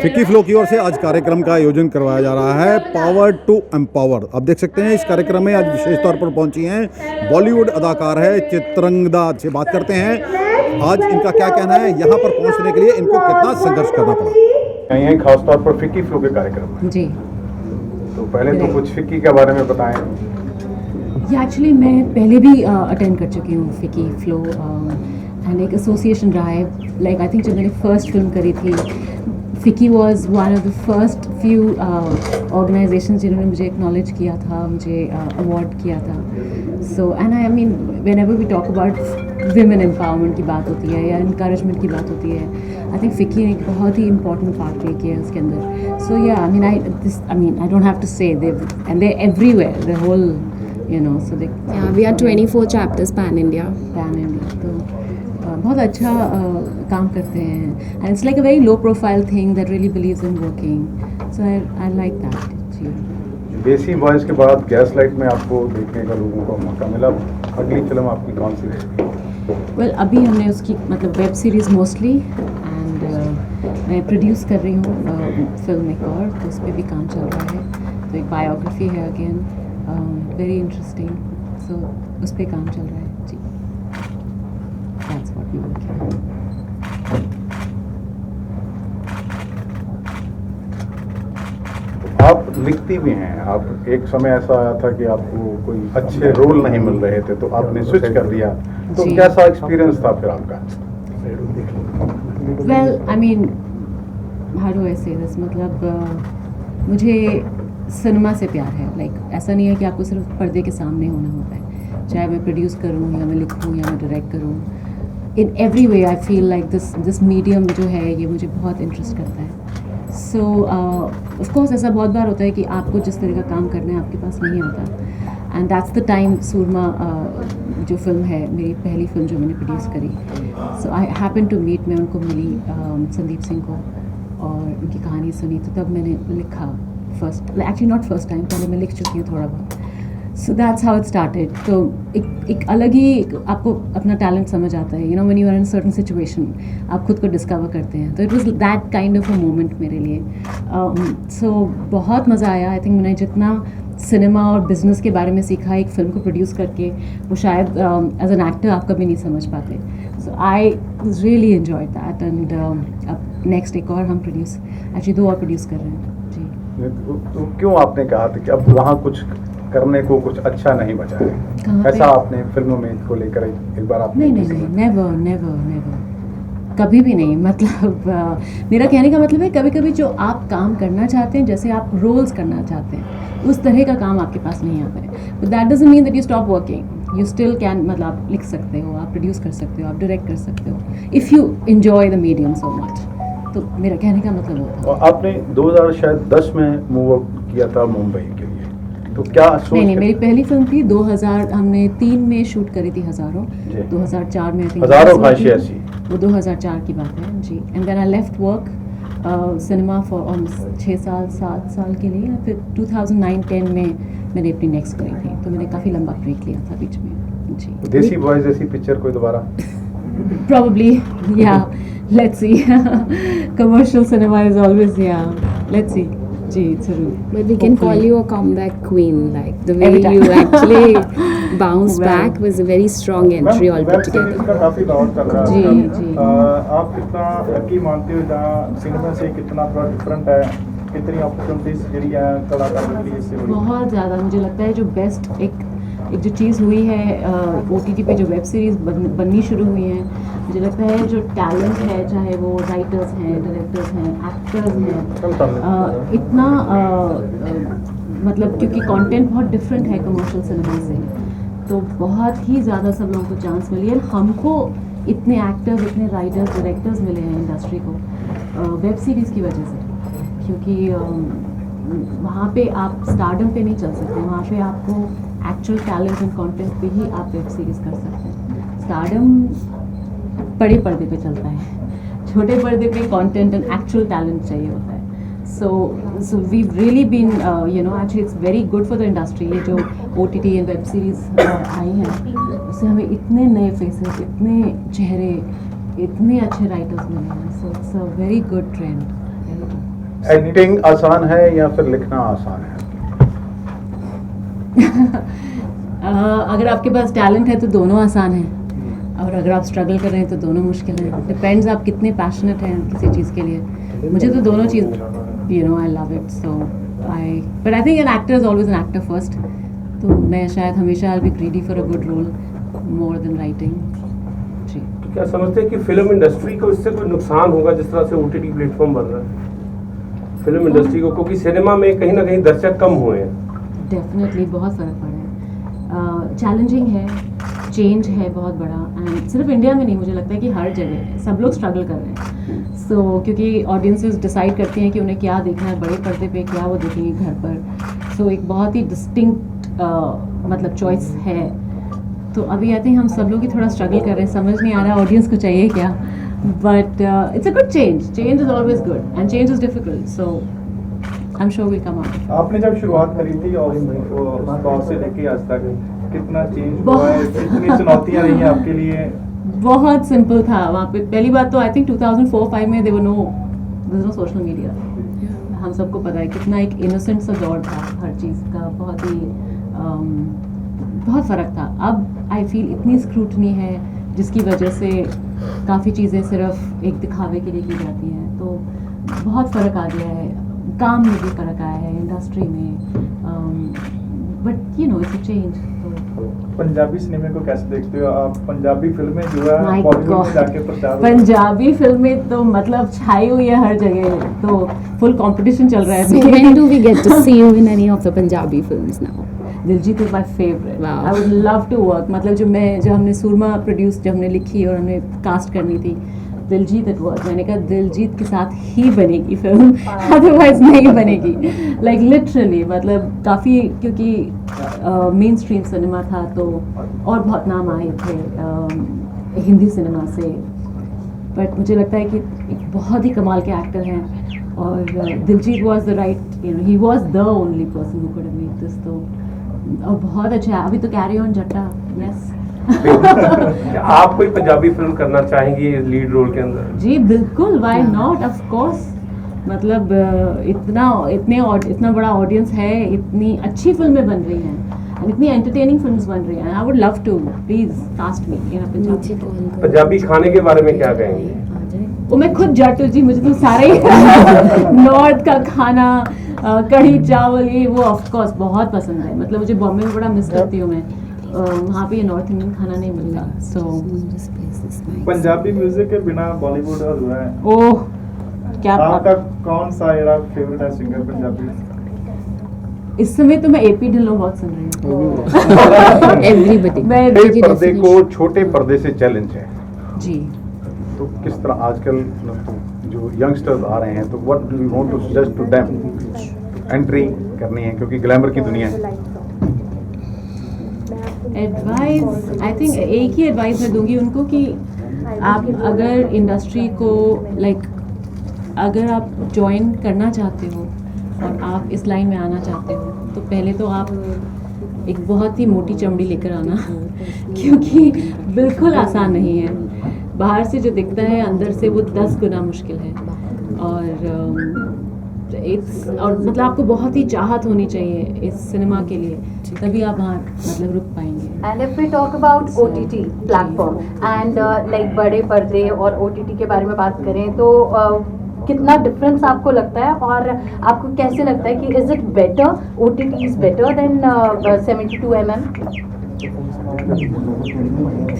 FICCI flow की ओर से आज कार्यक्रम का आयोजन करवाया जा रहा है, पावर टू एम्पावर। आप देख सकते हैं इस कार्यक्रम में आज विशेष तौर पर पहुंची हैं बॉलीवुड अदाकार है चित्रंगदा से बात करते हैं। आज इनका क्या कहना है, यहाँ पर पहुंचने के लिए इनको कितना संघर्ष करना पड़ा। यही खास तौर पर फिक्की फ्लो के कार्यक्रम में जी। तो पहले तो कुछ फिक्की के बारे में बताएं। एक्चुअली मैं पहले भी अटेंड कर चुकी हूँ फिक्की फ्लो एंड एक एसोसिएशन रहा है। लाइक आई थिंक जब मैंने फर्स्ट फिल्म करी थी, FICCI was one of the first few organization जिन्होंने मुझे एक्नॉलेज किया था, मुझे अवार्ड किया था। So and I mean whenever we talk about women empowerment की बात होती है या इनकरेजमेंट की बात होती है, आई थिंक फिक्की ने एक बहुत ही इंपॉर्टेंट पार्ट प्ले किया है उसके अंदर। सो या I mean I don't have to say they and they everywhere the whole so they we are 24 chapters pan India तो बहुत अच्छा काम करते हैं and it's like a very low profile thing that really believes in working, so I like that जी। देसी boys के बाद gas light में आपको देखने का लोगों को मौका मिला। अगली फिल्म आपकी कौन सी है? well अभी हमने उसकी मतलब वेब सीरीज़ मोस्टली एंड मैं प्रोड्यूस कर रही हूँ फिल्म एक और, तो उस पर भी काम चल रहा है। तो एक बायोग्राफी है अगेन, वेरी इंटरेस्टिंग, सो उस पर काम चल रहा है जी। That's what we work on. आप लिखती भी हैं। आप एक समय ऐसा आया था कि आपको कोई अच्छे रोल नहीं मिल रहे थे तो आपने स्विच कर दिया, तो जी। कैसा एक्सपीरियंस था फिर आपका? Well, I mean, how do I say this? मतलब मुझे सिनेमा से प्यार है। लाइक ऐसा नहीं है कि आपको सिर्फ पर्दे के सामने होना होता है, चाहे मैं प्रोड्यूस करूँ या मैं लिखूँ या मैं डायरेक्ट करूँ। In every way I feel like this medium जो है ये मुझे बहुत इंटरेस्ट करता है। सो ऑफ कोर्स ऐसा बहुत बार होता है कि आपको जिस तरह का काम करना है आपके पास नहीं होता, एंड दैट्स द टाइम सूरमा जो फिल्म है मेरी पहली फिल्म जो मैंने प्रोड्यूस करी, सो आई हैपन टू मीट, मैं उनको मिली संदीप सिंह को और उनकी कहानी सुनी, तो तब मैंने लिखा first, actually not first time, पहले मैं लिख चुकी हूँ थोड़ा बहुत। So that's how it started. तो एक अलग ही आपको अपना टैलेंट समझ आता है, when you are in certain situation आप खुद को डिस्कवर करते हैं। तो it was that kind of a moment मेरे लिए। सो बहुत मज़ा आया। आई थिंक मैंने जितना सिनेमा और बिजनेस के बारे में सीखा एक फ़िल्म को प्रोड्यूस करके, वो शायद एज एन एक्टर आप कभी नहीं समझ पाते। So I really enjoyed that and अब नेक्स्ट एक और हम प्रोड्यूस, एक्चुअली 2 और प्रोड्यूस कर रहे हैं जी। तो क्यों आपने कहा था कि अब वहाँ कुछ करने को कुछ अच्छा नहीं बचा है? ऐसा आपने फिल्मों में को लेकर एक बार आपने नहीं, नेवर कभी भी नहीं। मतलब मेरा कहने का मतलब है कभी कभी जो आप काम करना चाहते हैं, जैसे आप रोल्स करना चाहते हैं, उस तरह का काम आपके पास नहीं आता है। But that doesn't mean that you stop working, you still can, मतलब आप लिख सकते हो, आप प्रोड्यूस कर सकते हो, आप डायरेक्ट कर सकते हो, if you enjoy the medium so much. तो मेरा कहने का मतलब होता है। आपने 2010 में मूव आउट किया था मुंबई के लिए, तो क्या सोच नहीं, मेरी पहली फिल्म थी 2000, हमने 3 में शूट करी थी हज़ारों, 2004 में थी हज़ारों ख्वाहिशें ऐसी, वो 2004 की बात है जी। And then I left work cinema for almost 6 साल 7 साल के लिए। फिर 2009-10 में मैंने अपनी नेक्स्ट करी थी, तो मैंने काफ़ी लंबा ब्रेक लिया था बीच में जी। देसी बॉयज जैसी पिक्चर कोई दोबारा? Probably, yeah. Let's see. Commercial cinema is always, yeah. Let's see. जी जरूर। but we can call you a comeback queen, like the way Every time. you actually bounced Well. back was a very strong entry web series altogether. का काफी दौर चल रहा जी, है। जी। आप कितना lucky मानते हो जहाँ सिनेमा से कितना थोड़ा डिफरेंट है, कितनी अपॉर्चुनिटीज जड़ी है कलाकारों के लिए इससे बड़ी? बहुत ज़्यादा मुझे लगता है जो बेस्ट एक जो चीज़ हुई है OTT पे जो वेब सीरीज़ बननी शुरू हुई हैं, मुझे लगता है जो टैलेंट है, चाहे वो राइटर्स हैं, डायरेक्टर्स हैं, एक्टर्स हैं, इतना मतलब क्योंकि कंटेंट बहुत डिफरेंट है कमर्शियल सिनेमा से, तो बहुत ही ज़्यादा सब लोगों को चांस मिली है। हमको इतने एक्टर्स, इतने राइटर्स, डायरेक्टर्स मिले हैं इंडस्ट्री को वेब सीरीज़ की वजह से, क्योंकि वहाँ पे आप स्टारडम पे नहीं चल सकते, वहाँ पे आपको एक्चुअल टैलेंट एंड कंटेंट पे ही आप वेब सीरीज़ कर सकते हैं। स्टारडम बड़े पर्दे पे चलता है, छोटे पर्दे पे कंटेंट एंड एक्चुअल टैलेंट चाहिए होता है। So we've really been, actually it's very good for the industry, ये जो OTT एंड वेब सीरीज़ आई हैं, उससे हमें इतने नए फेसेस, इतने चेहरे, इतने अच्छे राइटर्स मिले हैं। So it's a very good trend. Acting आसान है या फिर लिखना आसान है? अगर आपके पास टैलेंट है तो दोनों आसान है, और अगर आप स्ट्रगल कर रहे हैं तो दोनों मुश्किल है. डिपेंड्स आप कितने पैशनेट हैं किसी चीज़ के लिए. मुझे तो दोनों चीज़, you know, I love it. So but I think an actor is always an actor first. तो मैं शायद हमेशा I be greedy for a good role more than writing. जी. क्या समझते हैं कि फिल्म इंडस्ट्री को इससे कोई नुकसान होगा जिस तरह से OTT प्लेटफॉर्म बन रहा है फिल्म इंडस्ट्री को, क्योंकि सिनेमा में कहीं ना कहीं दर्शक कम हुए हैं? डेफिनेटली बहुत फ़र्क पड़ा है. चैलेंजिंग है, चेंज है बहुत बड़ा. एंड सिर्फ इंडिया में नहीं, मुझे लगता है कि हर जगह सब लोग स्ट्रगल कर रहे हैं. सो क्योंकि ऑडियंसेस डिसाइड करती हैं कि उन्हें क्या देखना है, बड़े पर्दे पे क्या वो देखेंगे घर पर. सो एक बहुत ही डिस्टिंक्ट मतलब चॉइस है. तो अभी आई थिंक हम सब लोग ही थोड़ा स्ट्रगल कर रहे हैं. समझ नहीं आ रहा ऑडियंस को चाहिए क्या. But it's a good change. Change is always good and change is difficult. So I am sure will come out. आपने जब शुरुआत करी थी और स्टॉक से लेके आज तक कितना चेंज हुआ है, कितनी चुनौतियां रही हैं आपके लिए? बहुत सिंपल था वहाँ पे. पहली बात तो आई थिंक 2004-5 में देयर नो सोशल मीडिया. हम सबको पता है कितना एक इनोसेंट सा दौर था हर चीज़ का. बहुत ही बहुत फ़र्क था. अब आई फील इतनी स्क्रूटनी है जिसकी वजह से काफ़ी चीज़ें सिर्फ एक दिखावे के लिए की जाती हैं. तो बहुत फ़र्क आ गया है. काम में भी फ़र्क आया है, इंडस्ट्री में. But you know it's a change. Punjabi cinema को कैसे देखते हो आप? पंजाबी फिल्में जो है My बॉलीवुड में God. जाके प्रचार पंजाबी फिल्में तो मतलब छाई हुई है हर जगह. तो फुल कंपटीशन चल रहा है. So when do we get to see you in any of the Punjabi films now? Diljit is my favourite. Wow. I would love to work. मतलब जो हमने सुरमा प्रोड्यूस, जब हमने लिखी और हमने कास्ट करनी थी, दिलजीत इट वर्क. मैंने कहा दिलजीत के साथ ही बनेगी फिल्म, अदरवाइज नहीं बनेगी. लाइक लिटरली मतलब काफ़ी, क्योंकि मेन स्ट्रीम सिनेमा था तो और बहुत नाम आए थे हिंदी सिनेमा से. बट मुझे लगता है कि एक बहुत ही कमाल के एक्टर हैं और Diljit was the right, you know, he was the only person who could have made this. तो और बहुत अच्छा है. अभी तो कैरी ऑन जट्टा. यस. क्या आप कोई पंजाबी फिल्म करना चाहेंगी लीड रोल के अंदर? जी बिल्कुल, व्हाई नॉट, ऑफ कोर्स. मतलब इतना बड़ा ऑडियंस है, इतनी अच्छी फिल्में बन रही हैं, इतनी एंटरटेनिंग फिल्म्स बन रही हैं. I would love to, please cast me in a Punjabi. Punjabi खाने के बारे में क्या कहेंगे? वो मैं खुद जट हूँ जी. मुझे तो सारे नॉर्थ का खाना, कढ़ी चावल, ये वो ऑफ कोर्स बहुत पसंद है. मतलब मुझे बॉम्बे में बड़ा मिस करती हूँ मैं. वहाँ पे ये नॉर्थ इंडियन खाना नहीं मिलता. सो पंजाबी म्यूजिक के बिना बॉलीवुड अधूरा है. ओह क्या आपका कौन सा एरा फेवरेट है सिंगर पंजाबी? इस समय तो मैं AP ढिल्लों बहुत सुन रही हूँ. Everybody. मैं बड़े पर्दे को छोटे पर्दे से चैलेंज है. जी. तो किस तरह आजकल जो यंगस्टर्स आ रहे हैं, तो what do you want to suggest to them? Entry करनी है क्योंकि ग्लैमर की दुनिया है. एडवाइस, आई थिंक एक ही एडवाइस मैं दूंगी उनको कि आप अगर इंडस्ट्री को अगर आप ज्वाइन करना चाहते हो और आप इस लाइन में आना चाहते हो, तो पहले तो आप एक बहुत ही मोटी चमड़ी लेकर आना क्योंकि बिल्कुल आसान नहीं है. बाहर से जो दिखता है अंदर से वो 10 गुना मुश्किल है. और मतलब आपको बहुत ही चाहत होनी चाहिए इस सिनेमा के लिए, तभी आप वहाँ मतलब रुक पाएंगे. And if we talk about OTT platform and like बड़े पर्दे और OTT के बारे में बात करें तो कितना डिफरेंस आपको लगता है और आपको कैसे लगता है कि is it better, OTT is better than 72mm?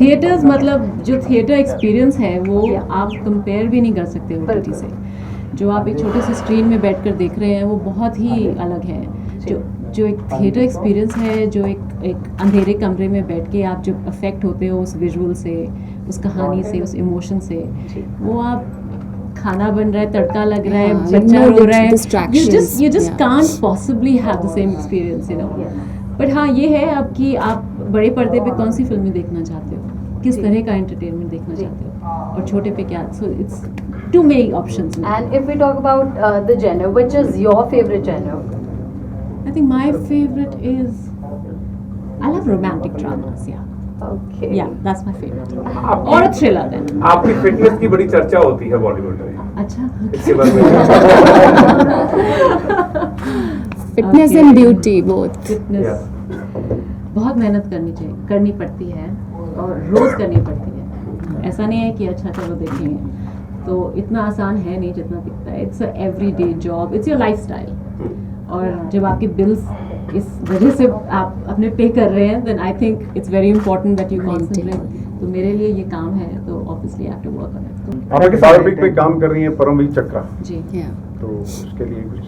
Theatres, मतलब जो थिएटर एक्सपीरियंस है वो आप कंपेयर भी नहीं कर सकते OTT से. जो आप एक छोटे से स्क्रीन में बैठकर देख रहे हैं वो बहुत ही अलग है. जो एक थिएटर एक्सपीरियंस है, जो एक अंधेरे कमरे में बैठ के आप जो अफेक्ट होते हो उस विजुअल से, उस कहानी से, उस इमोशन से, वो आप खाना बन रहा है, तड़का लग रहा है, बच्चा रो रहा है, you just can't possibly have the same experience, you know. But हाँ ये है अब कि आप बड़े पर्दे पे कौन सी फिल्में देखना चाहते हो, किस तरह का एंटरटेनमेंट देखना चाहते हो, और छोटे पे क्या. So it's too many options now. And if we talk about the genre, which is your favorite genre? I think my favorite is, I love romantic dramas. Yeah, okay या दैट्स माय फेवरेट आपकी- और thriller then आपकी fitness की बड़ी चर्चा होती है बॉलीवुड में, अच्छा इसके बारे में Fitness and beauty both. Fitness Yeah. बहुत मेहनत करनी पड़ती है और रोज करनी पड़ती है। ऐसा नहीं है कि अच्छा चलो देखेंगे, तो इतना आसान है नहीं जितना दिखता है। It's a everyday job, it's your lifestyle. और जब आपके बिल्स इस वजह से आप अपने पे कर रहे हैं, then I think it's very important that you concentrate. तो मेरे लिए ये काम है, तो obviously I have to work on it. आप पावर पिक पे काम कर रही हैं परमवीर चक्रा, जी Yeah. तो उसके लिए कुछ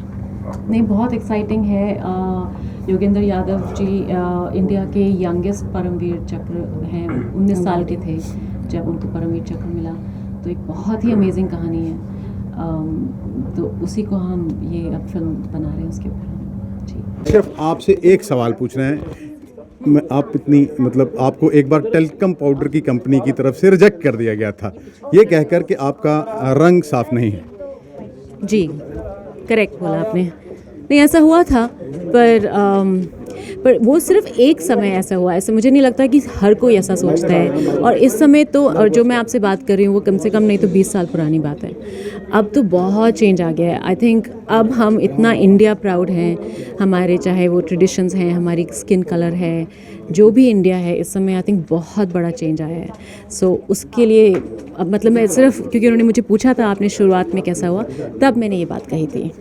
नहीं, बहुत एक्साइटिंग है। योगेंद्र यादव जी इंडिया के यंगेस्ट परमवीर चक्र हैं। 19 साल के थे जब उनको परमवीर चक्र मिला, तो एक बहुत ही अमेजिंग कहानी है। तो उसी को हम ये अब फिल्म बना रहे हैं उसके ऊपर हम। जी सिर्फ आपसे एक सवाल पूछ रहे हैं। आप इतनी मतलब आपको एक बार टेल्कम पाउडर की कंपनी की तरफ से रिजेक्ट कर दिया गया था, ये कहकर कि आपका रंग साफ नहीं है। जी करेक्ट बोला आपने। नहीं, ऐसा हुआ था, पर वो सिर्फ एक समय ऐसा हुआ। ऐसा मुझे नहीं लगता कि हर कोई ऐसा सोचता है। और इस समय तो, और जो मैं आपसे बात कर रही हूँ वो कम से कम नहीं तो 20 साल पुरानी बात है। अब तो बहुत चेंज आ गया है। आई थिंक अब हम इतना इंडिया प्राउड हैं, हमारे चाहे वो ट्रेडिशंस हैं, हमारी स्किन कलर है, जो भी इंडिया है इस समय आई थिंक बहुत बड़ा चेंज आया है। सो उसके लिए अब मतलब मैं सिर्फ क्योंकि उन्होंने मुझे पूछा था आपने शुरुआत में कैसा हुआ, तब मैंने ये बात कही थी।